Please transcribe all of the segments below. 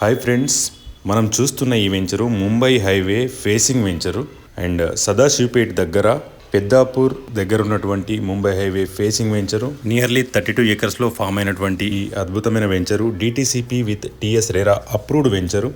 Hi friends, మనం చూస్తున్న ఈ venture Mumbai highway facing venture and Sadashivpet దగ్గర పెద్దాపూర్ దగ్గర ఉన్నటువంటి Mumbai highway facing venture nearly 32 ఏకర్స్లో ఫామ్ అయినటువంటి ఈ అద్భుతమైన venture DTCP with TS RERA approved venture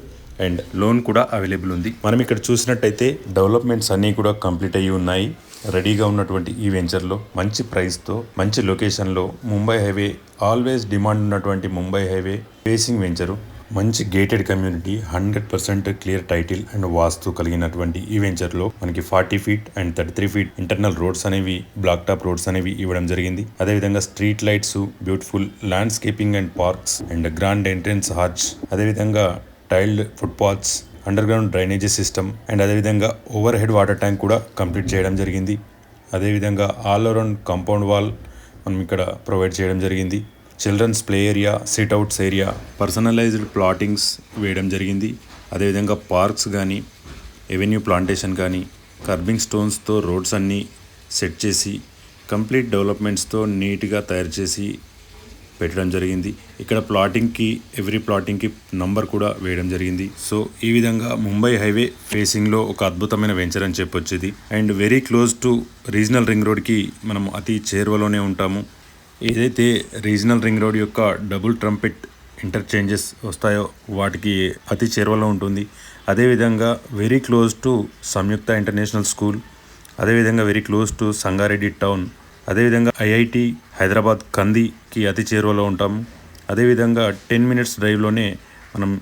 and loan కూడా అవైలబుల్ ఉంది. మనం ఇక్కడ చూసినట్టయితే డెవలప్మెంట్స్ అన్నీ కూడా కంప్లీట్ అయ్యి ఉన్నాయి. రెడీగా ఉన్నటువంటి ఈ వెంచర్లో మంచి ప్రైస్తో మంచి లొకేషన్లో ముంబై హైవే ఆల్వేస్ డిమాండ్ ఉన్నటువంటి ముంబై హైవే ఫేసింగ్ వెంచరు మంచి gated community 100% clear title and vastu కలిగినటువంటి ఈ వెంచర్లో మనకి 40 feet and 33 feet internal roads అనేవి బ్లాక్ టాప్ రోడ్స్ అనేవి ఇవ్వడం జరిగింది. అదేవిధంగా street lights, beautiful landscaping and parks and grand entrance arch, అదేవిధంగా tiled footpaths, underground drainage system and అదేవిధంగా ఓవర్ హెడ్ వాటర్ ట్యాంక్ కూడా కంప్లీట్ చేయడం జరిగింది. అదేవిధంగా ఆల్ అరౌండ్ కాంపౌండ్ వాల్ మనం ఇక్కడ ప్రొవైడ్ చేయడం జరిగింది. Children's play area, sitouts area, personalised plottings వేయడం జరిగింది. అదేవిధంగా పార్క్స్ కానీ, ఎవెన్యూ ప్లాంటేషన్ కానీ, కర్బింగ్ స్టోన్స్తో రోడ్స్ అన్నీ సెట్ చేసి కంప్లీట్ డెవలప్మెంట్స్తో నీట్గా తయారు చేసి పెట్టడం జరిగింది. ఇక్కడ ప్లాటింగ్కి ఎవ్రీ ప్లాటింగ్కి నంబర్ కూడా వేయడం జరిగింది. సో ఈ విధంగా ముంబై హైవే ఫేసింగ్లో ఒక అద్భుతమైన వెంచర్ అని చెప్పొచ్చు ఇది. And very close to regional ring రోడ్కి మనం అతి చేరువలోనే ఉంటాము. ఏదైతే రీజనల్ రింగ్ రోడ్ యొక్క డబుల్ ట్రంపెట్ ఇంటర్చేంజెస్ వస్తాయో వాటికి అతి చేరువలో ఉంటుంది. అదేవిధంగా very close to Samyuktha international school, అదేవిధంగా very close to Sangareddy town, అదేవిధంగా ఐఐటి హైదరాబాద్ కందికి అతి చేరువలో ఉంటాము. అదేవిధంగా 10 మినిట్స్ డ్రైవ్లోనే మనం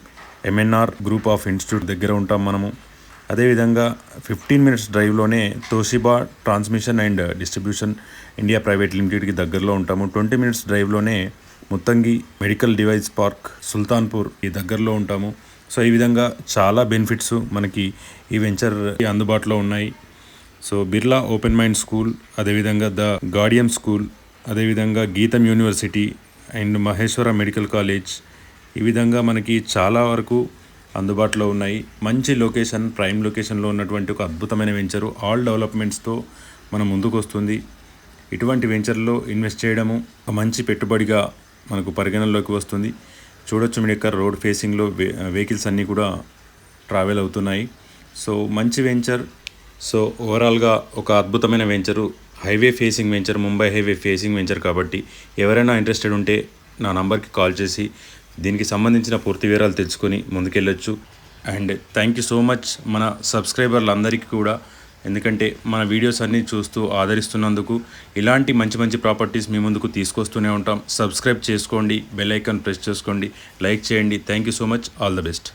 ఎంఎన్ఆర్ గ్రూప్ ఆఫ్ ఇన్స్టిట్యూట్ దగ్గర ఉంటాం మనము. అదేవిధంగా 15 మినిట్స్ డ్రైవ్లోనే Toshiba transmission and distribution India private లిమిటెడ్కి దగ్గరలో ఉంటాము. 20 మినిట్స్ డ్రైవ్లోనే Muthangi medical device park Sultanpur ఈ దగ్గరలో ఉంటాము. సో ఈ విధంగా చాలా బెనిఫిట్స్ మనకి ఈ వెంచర్ అందుబాటులో ఉన్నాయి. So Birla open mind school, అదేవిధంగా ద గార్డియం స్కూల్, అదేవిధంగా గీతం university and Maheshwara medical college, ఈ విధంగా మనకి చాలా వరకు అందుబాటులో ఉన్నాయి. మంచి లొకేషన్, ప్రైమ్ లొకేషన్లో ఉన్నటువంటి ఒక అద్భుతమైన వెంచరు ఆల్ డెవలప్మెంట్స్తో మన ముందుకు వస్తుంది. ఇటువంటి వెంచర్లో ఇన్వెస్ట్ చేయడము ఒక మంచి పెట్టుబడిగా మనకు పరిగణనలోకి వస్తుంది. చూడొచ్చు మీరు ఇక్కడ రోడ్ ఫేసింగ్లో వెహికల్స్ అన్నీ కూడా ట్రావెల్ అవుతున్నాయి. సో మంచి వెంచర్. సో ఓవరాల్గా ఒక అద్భుతమైన venture, highway facing venture, Mumbai highway facing venture కాబట్టి ఎవరైనా ఇంట్రెస్టెడ్ ఉంటే నా నంబర్కి కాల్ చేసి దీనికి సంబంధించిన పూర్తి వివరాలు తెలుసుకొని ముందుకెళ్ళొచ్చు. And thank you so much మన సబ్స్క్రైబర్లందరికీ కూడా, ఎందుకంటే మన వీడియోస్ అన్నీ చూస్తూ ఆదరిస్తున్నందుకు. ఇలాంటి మంచి మంచి ప్రాపర్టీస్ మీ ముందుకు తీసుకొస్తూనే ఉంటాం. సబ్స్క్రైబ్ చేసుకోండి, బెల్ ఐకాన్ ప్రెస్ చేసుకోండి, లైక్ చేయండి. Thank you so much. All the best.